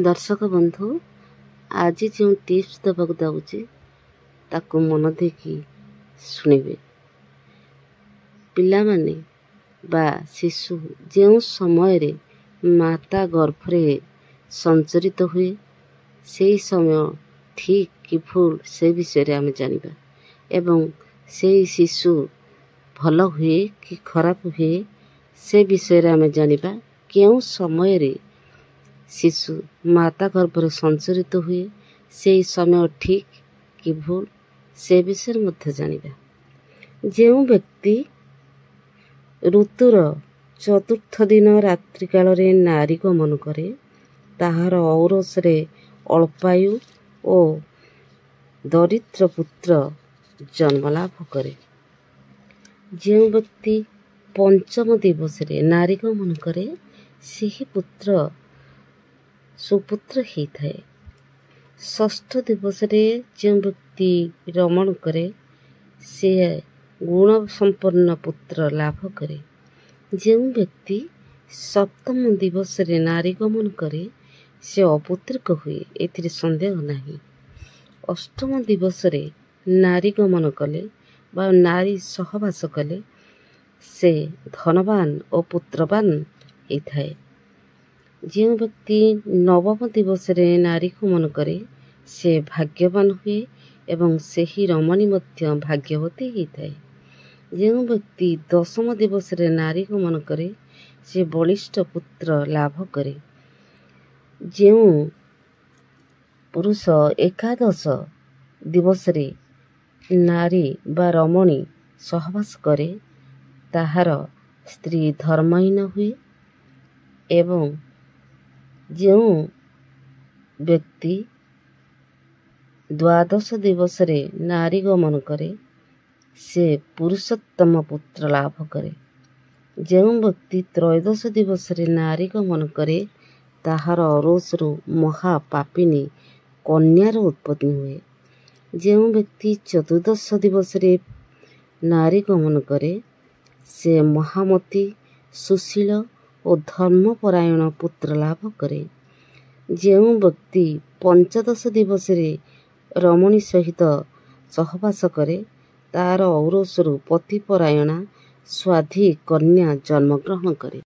दर्शक बंधु आज जो टिप्स देवाक जाऊँगी ताकू मन देकी शुणिबे। पिला माने बा शिशु जो समय रे माता गर्भरे संचरित हुए से समय ठीक कि भूल से विषय रे आमे जानिबा एवं से शिशु भल हुए कि खराब हुए से विषय रे आमे जानिबा। केउ समय रे शिशु माता गर्भरे संचरित हुए से समय ठीक कि भूल से विषय मध्य जानिबा। जो व्यक्ति ऋतुर चतुर्थ दिन रात्रि काल रे नारी गमन करे ताहार औरसरे अल्पायु और दरिद्र पुत्र जन्म लाभ करे। जो व्यक्ति पंचम दिवस रे नारी गमन करे से पुत्र सुपुत्र ही थाए। षष्ठ दिवस रे जो व्यक्ति रमण करे से गुण संपन्न पुत्र लाभ करे। जो व्यक्ति सप्तम दिवस रे नारी गमन करे से अपुत्रिक हुए एथिरे संदेह नहीं। अष्टम दिवस रे नारी गमन कले बा नारी सहवास कले से धनवान और पुत्रवान ही थाए। जो व्यक्ति नवम दिवस रे नारी गमन करे से भाग्यवान हुए एवं सेही रमणी मध्य भाग्यवती ही थाए। जो व्यक्ति दशम दिवस रे नारी गमन करे से बलिष्ठ पुत्र लाभ करे। जो पुरुष एकादश दिवस रे नारी बा रमणी सहवास करे ताहार स्त्री धर्महीन हुए एवं जो व्यक्ति द्वादश दिवस रे नारी गमन करे से पुरुषोत्तम पुत्र लाभ करे। जो व्यक्ति त्रयोदश दिवस रे नारी गमन करे ताहार औरसरु महापापिनी कन्यार उत्पत्ति हुए। जो व्यक्ति चतुर्दश दिवस रे नारी गमन करे से महामती सुशील और धर्मपरायण पुत्र लाभ करे। जो व्यक्ति पंचदश दिवस रे रमणी सहित सहवास करे तार औरसरु पतिपरायणा स्वाधी कन्या जन्मग्रहण करे।